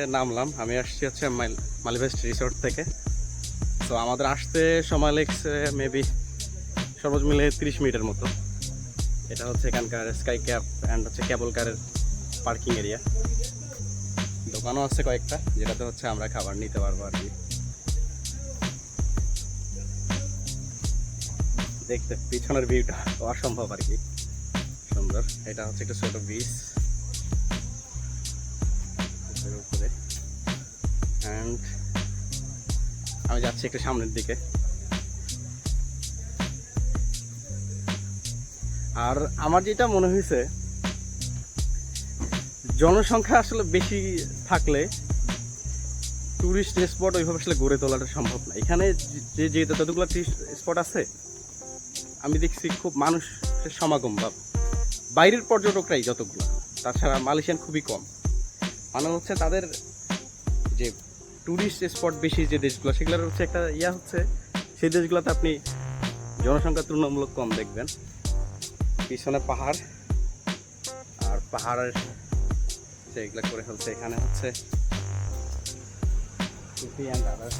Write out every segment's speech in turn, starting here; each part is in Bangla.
নামলাম। আমি আসছি হচ্ছে মালিবেস্ট রিসোর্ট থেকে। তো আমাদের আসতে সময় লেগেছে মেবি সর্বোচ্চ মিলে 30 মিনিটের মতো। এটা হচ্ছে এখানকার স্কাই ক্যাব অ্যান্ড হচ্ছে কেবল কারের পার্কিং এরিয়া। দোকানও আছে কয়েকটা, যেটাতে হচ্ছে আমরা খাবার নিতে পারবো আর কি। দেখতে পিছনের ভিউটা অসম্ভব আর কি সুন্দর। এটা হচ্ছে একটা ছোট বিচ উপরে, অ্যান্ড আমি যাচ্ছি একটু সামনের দিকে। আর আমার যেটা মনে হয়েছে, জনসংখ্যা আসলে বেশি থাকলে টুরিস্ট স্পট ওইভাবে আসলে গড়ে তোলাটা সম্ভব না। এখানে যে যতগুলো টুরিস্ট স্পট আছে আমি দেখছি খুব মানুষের সমাগম, বা বাইরের পর্যটকরাই যতগুলো, তাছাড়া মালয়েশিয়ান খুবই কম। মানে হচ্ছে তাদের যে টুরিস্ট স্পট বেশি যে দেশগুলো, সেগুলোর হচ্ছে একটা হচ্ছে সেই দেশগুলোতে আপনি জনসংখ্যা তুলনামূলক কম দেখবেন। পিছনে পাহাড়, আর পাহাড়ের সেইগুলো করে ফেলছে। এখানে হচ্ছে টুপি অ্যান্ড আদার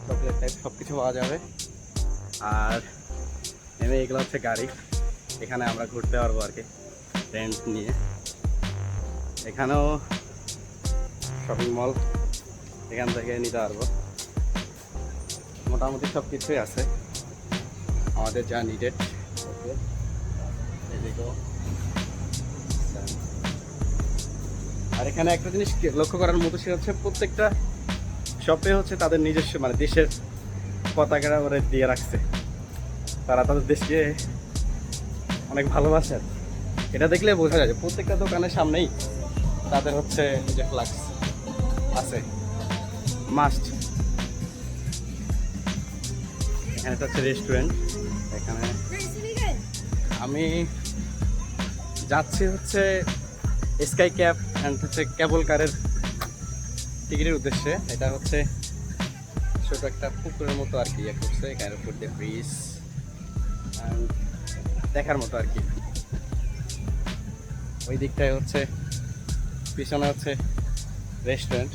চকলেট টাইপ সব কিছু পাওয়া যাবে। আর এগুলো হচ্ছে গাড়ি, এখানে আমরা ঘুরতে পারবো আর কি রেন্ট নিয়ে। এখানেও শপিং মল, এখান থেকে নিতে পারবো। মোটামুটি সব কিছুই আছে আমাদের যা নিডেড। ওকে, এদিকেও। আর এখানে একটা জিনিস লক্ষ্য করার মতো, সেটা হচ্ছে প্রত্যেকটা শপে হচ্ছে তাদের নিজস্ব মানে দেশের পতাকা ওরা দিয়ে রাখছে। তারা তাদের দেশকে অনেক ভালোবাসে। এটা দেখলে বোঝা যায় যে প্রত্যেকটা দোকানের সামনেই তাদের হচ্ছে যে ফ্লাক্স আছে, মাস্ট। এখানে হচ্ছে রেস্টুরেন্ট। এখানে আমি যাচ্ছি হচ্ছে স্কাই ক্যাব অ্যান্ড হচ্ছে কেবল কারের টিকিটের উদ্দেশ্যে। এটা হচ্ছে ছোট একটা পুকুরের মতো আর কি করছে, এখানের উপর দিয়ে ব্রিজ দেখার মতো আর কি। ওই দিকটায় হচ্ছে পিছনে হচ্ছে রেস্টুরেন্ট।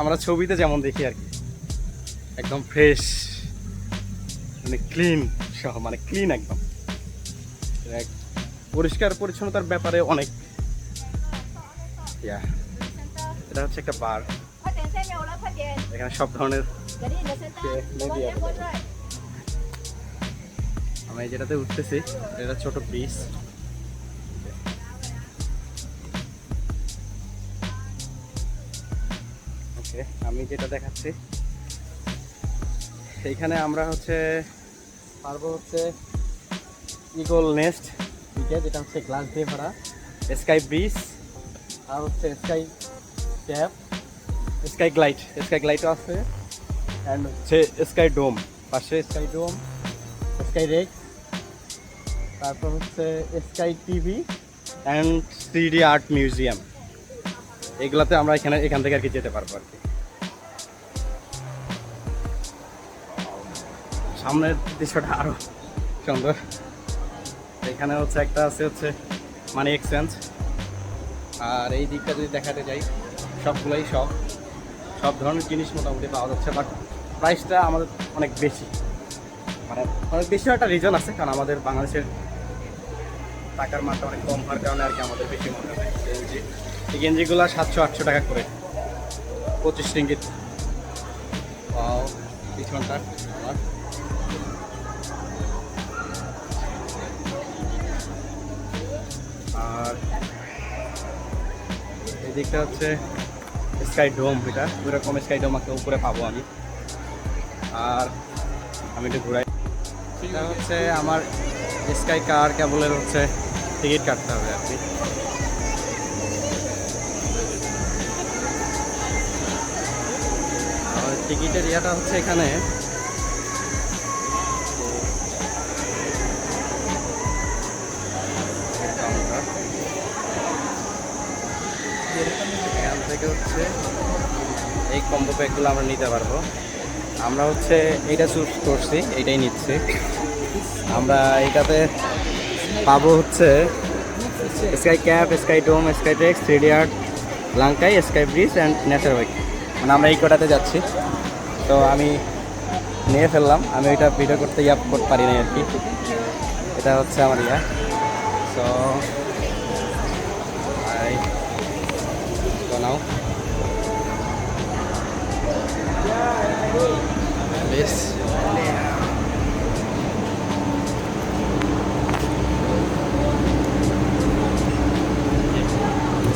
আমরা ছবিতে যেমন দেখি আর কি, একদম ফ্রেশ, মানে ক্লিন সহ, মানে ক্লিন একদম। পরিষ্কার পরিচ্ছন্নতার ব্যাপারে অনেক। এটা হচ্ছে একটা বার, এখানে সব ধরনের। আমি যেটাতে উঠতেছি এটা ছোট ব্রিজ। ওকে, আমি যেটা দেখাচ্ছি এইখানে আমরা হচ্ছে পারবো হচ্ছে ইগল নেস্ট, যেটা হচ্ছে গ্লাস দিয়ে ভরা, স্কাই ব্রিজ, আর হচ্ছে স্কাই ক্যাপ, স্কাই গ্লাইডও আছে, অ্যান্ড হচ্ছে স্কাই ডোম পাশে, স্কাই ডোম, স্কাই রেক, তারপর হচ্ছে sky TV and 3D art museum. এগুলাতে আমরা এখান থেকে আর কি যেতে পারবো আর কি। সামনের দৃশ্যটা আরো সুন্দর। এখানে হচ্ছে একটা আছে হচ্ছে মানি এক্সচেঞ্জ। আর এই দিকটা যদি দেখাতে যাই, সবগুলোই সব ধরনের জিনিস মোটামুটি পাওয়া যাচ্ছে, বাট প্রাইসটা আমাদের অনেক বেশি। মানে অনেক বেশি একটা রিজন আছে, কারণ আমাদের বাংলাদেশের টাকার মানটা অনেক কম হওয়ার কারণে আর কি আমাদের বেশি মনে হয়। এই গেঞ্জিগুলো 700-800 টাকা করে, 25 রিঙ্গিত। পিছনটা আমার আর এই দিকটা হচ্ছে স্কাই ডোম। এটা ওইরকম স্কাই ডোম একটা উপরে পাবো আমি। আর আমি একটু ঘুরাই। এটা হচ্ছে আমার স্কাই কার কেবলের হচ্ছে টিকিট কাটতে হবে আর কি। আর টিকিটের ইয়াটা হচ্ছে এখানে এখান থেকে হচ্ছে এই কম্বো প্যাকগুলো আমরা নিতে পারবো। আমরা হচ্ছে এইটা চুজ করছি, এইটাই নিচ্ছি আমরা। এইটাতে পাবো হচ্ছে Sky Cab, Sky Dome, Sky Trex, 3D art, Langkawi, Sky Bridge and nature bike. মানে আমরা এই কটাতে যাচ্ছি। তো আমি নিয়ে ফেললাম, আমি ওইটা ভিডিও করতে করতে পারি নাই আর কি। এটা হচ্ছে আমার so I go now please.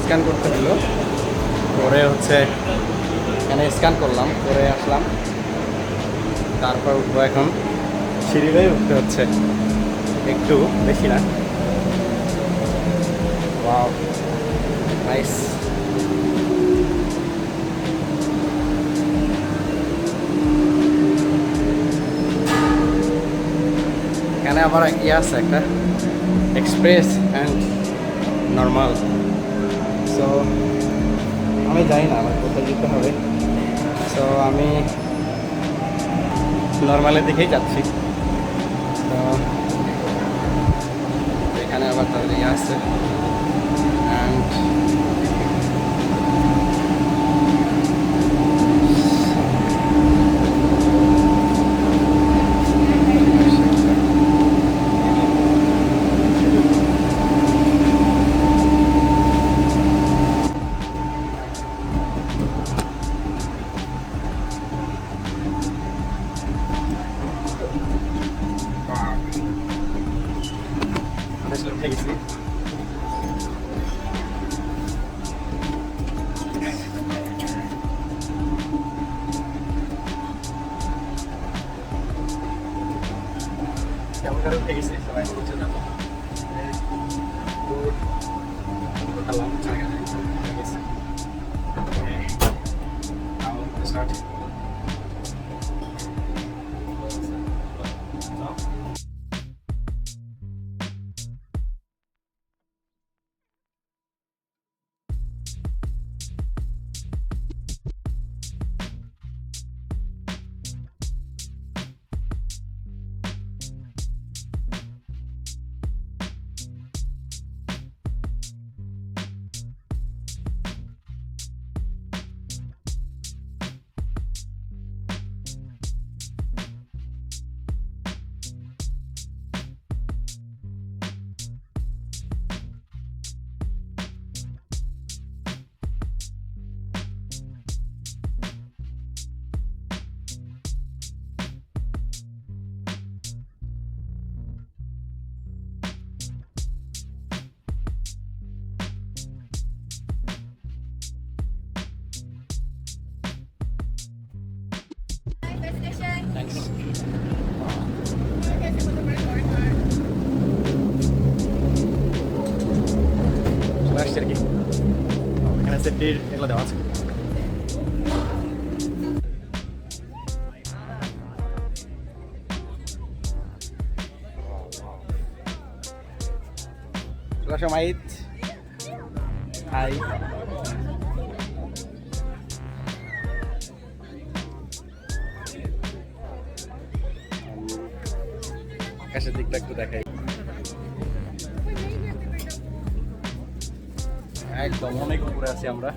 Scan করতে দিল, পরে হচ্ছে এখানে স্ক্যান করলাম, করে আসলাম, তারপর উঠবো। এখন সিঁড়ি বেয়ে উঠতে হচ্ছে, একটু বেশি না। Wow nice. এখানে আবার আছে একটা এক্সপ্রেস অ্যান্ড নর্মাল। সো আমি জানি না আমার কোথায় যেতে হবে, সো আমি নর্মালের দিকেই যাচ্ছি। তো এখানে আবার তাদের আছে অ্যান্ড উঠে গেছি। কেমন করে উঠে গেছি, সবাই উঠে যাবো। Start. Thanks. চলে আসছে আর কি, এখানে সেফটির এগুলো দেওয়া আছে। চলে আসো মাইত, হাই। আকাশের দিকটা একটু দেখাই, একদম অনেক উপরে আছি আমরা।